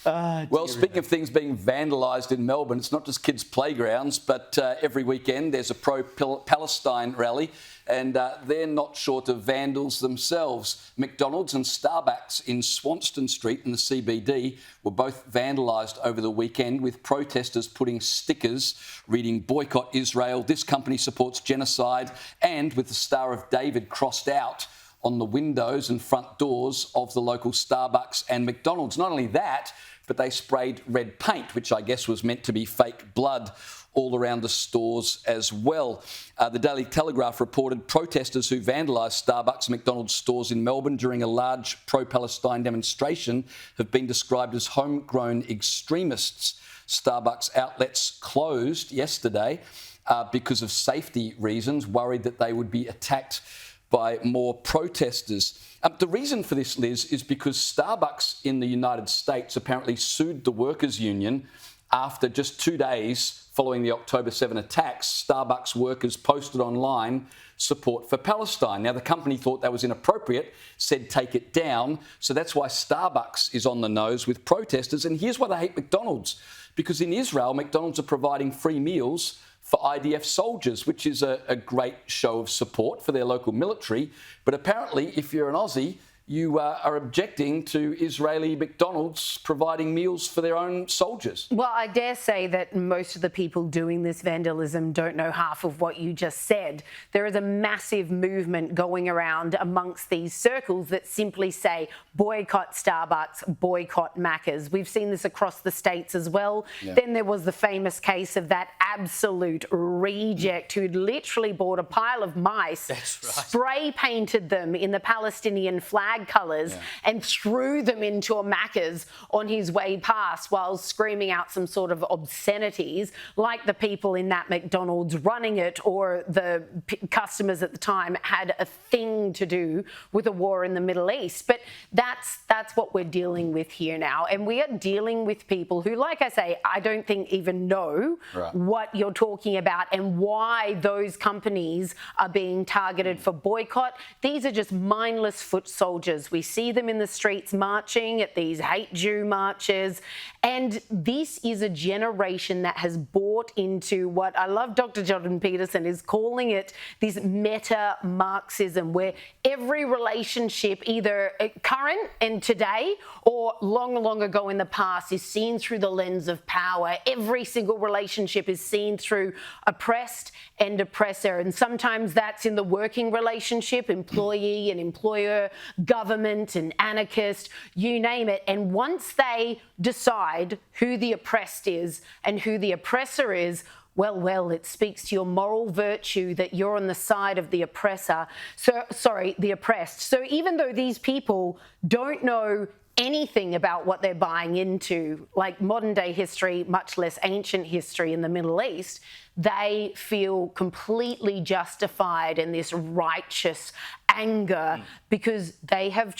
Well, speaking of things being vandalised in Melbourne, it's not just kids' playgrounds, but every weekend there's a pro-Palestine rally, and they're not short of vandals themselves. McDonalds and Starbucks in Swanston Street in the CBD were both vandalised over the weekend, with protesters putting stickers reading "Boycott Israel, this company supports genocide," and with the Star of David crossed out on the windows and front doors of the local Starbucks and McDonald's. Not only that, but they sprayed red paint, which I guess was meant to be fake blood, all around the stores as well. The Daily Telegraph reported protesters who vandalised Starbucks and McDonald's stores in Melbourne during a large pro-Palestine demonstration have been described as homegrown extremists. Starbucks outlets closed yesterday because of safety reasons, worried that they would be attacked by more protesters. The reason for this, Liz, is because Starbucks in the United States apparently sued the workers' union after just 2 days following the October 7 attacks. Starbucks workers posted online support for Palestine. Now, the company thought that was inappropriate, said take it down. So that's why Starbucks is on the nose with protesters. And here's why they hate McDonald's. Because in Israel, McDonald's are providing free meals for IDF soldiers, which is a great show of support for their local military. But apparently, if you're an Aussie, you are objecting to Israeli McDonald's providing meals for their own soldiers. Well, I dare say that most of the people doing this vandalism don't know half of what you just said. There is a massive movement going around amongst these circles that simply say, boycott Starbucks, boycott Macca's. We've seen this across the states as well. Yeah. Then there was the famous case of that absolute reject who'd literally bought a pile of mice, spray painted them in the Palestinian flag colours and threw them into a Macca's on his way past while screaming out some sort of obscenities, like the people in that McDonald's running it or the customers at the time had a thing to do with a war in the Middle East. But that's what we're dealing with here now. And we are dealing with people who, like I say, I don't think even know what you're talking about and why those companies are being targeted for boycott. These are just mindless foot soldiers. We see them in the streets marching at these hate Jew marches. And this is a generation that has bought into what I love Dr. Jordan Peterson is calling it, this meta-Marxism, where every relationship, either current and today or long ago in the past, is seen through the lens of power. Every single relationship is seen through oppressed and oppressor. And sometimes that's in the working relationship, employee and employer, government and anarchist, you name it. And once they decide who the oppressed is and who the oppressor is, well, it speaks to your moral virtue that you're on the side of the oppressor. The oppressed. So even though these people don't know anything about what they're buying into, like modern day history, much less ancient history in the Middle East, they feel completely justified in this righteous anger because they have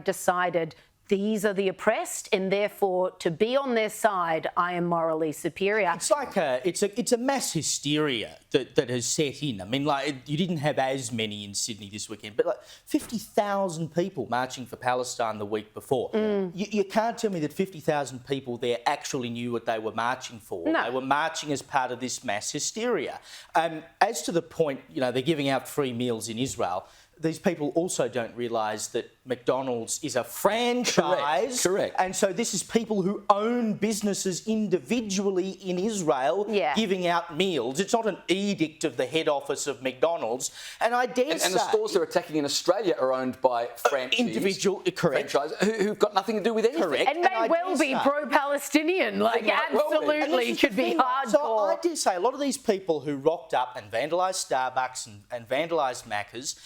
decided these are the oppressed, and therefore, to be on their side, I am morally superior. It's like it's a mass hysteria that has set in. I mean, like, you didn't have as many in Sydney this weekend, but like 50,000 people marching for Palestine the week before. You can't tell me that 50,000 people there actually knew what they were marching for. No. They were marching as part of this mass hysteria. As to the point, they're giving out free meals in Israel. These people also don't realise that McDonald's is a franchise. Correct. And so this is people who own businesses individually in Israel giving out meals. It's not an edict of the head office of McDonald's. And I dare say... And the stores they're attacking in Australia are owned by franchise who've got nothing to do with anything. Correct. And may well be pro-Palestinian. Absolutely could be hardcore. So I dare say a lot of these people who rocked up and vandalised Starbucks and vandalised Macca's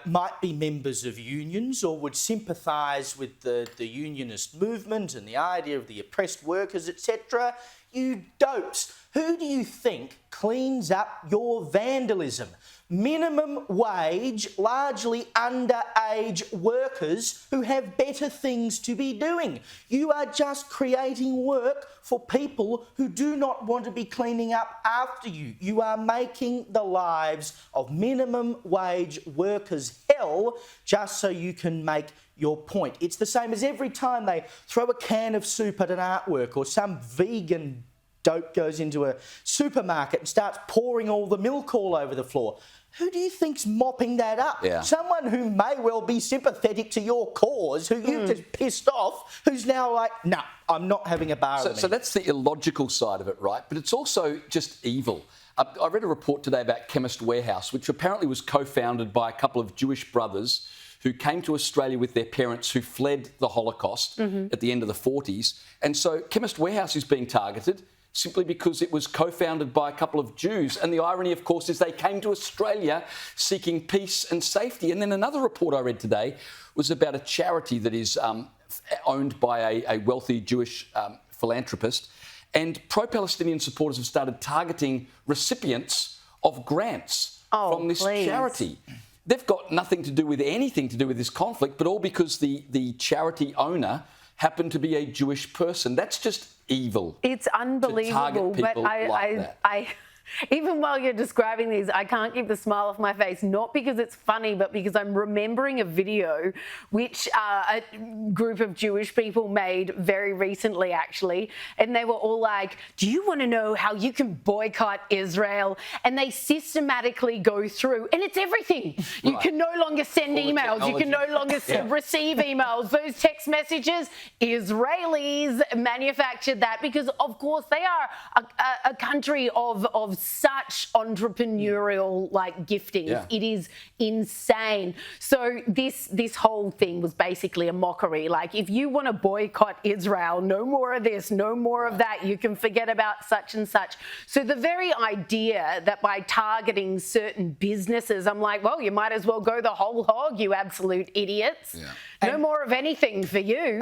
might be members of unions or would sympathise with the unionist movement and the idea of the oppressed workers, etc. You dopes. Who do you think cleans up your vandalism? Minimum wage, largely underage workers who have better things to be doing. You are just creating work for people who do not want to be cleaning up after you. You are making the lives of minimum wage workers hell just so you can make your point. It's the same as every time they throw a can of soup at an artwork or some vegan dope goes into a supermarket and starts pouring all the milk all over the floor. Who do you think's mopping that up? Yeah. Someone who may well be sympathetic to your cause, who you've just pissed off, who's now like, no, I'm not having a bar of So that's the illogical side of it, right? But it's also just evil. I read a report today about Chemist Warehouse, which apparently was co-founded by a couple of Jewish brothers who came to Australia with their parents who fled the Holocaust at the end of the 40s. And so Chemist Warehouse is being targeted simply because it was co-founded by a couple of Jews. And the irony, of course, is they came to Australia seeking peace and safety. And then another report I read today was about a charity that is owned by a wealthy Jewish philanthropist. And pro-Palestinian supporters have started targeting recipients of grants from this charity. They've got nothing to do with anything to do with this conflict, but all because the charity owner happened to be a Jewish person. That's just evil. It's unbelievable, but I even while you're describing these, I can't keep the smile off my face, not because it's funny, but because I'm remembering a video which a group of Jewish people made very recently, actually, and they were all like, do you want to know how you can boycott Israel? And they systematically go through, and it's everything. You can no longer send emails. You can no longer receive emails. Those text messages, Israelis manufactured that because, of course, they are a country of such entrepreneurial giftings. It is insane. So this whole thing was basically a mockery. Like, if you want to boycott Israel, no more of this, no more of that. You can forget about such and such. So the very idea that by targeting certain businesses, I'm like, well, you might as well go the whole hog, you absolute idiots. No more of anything for you.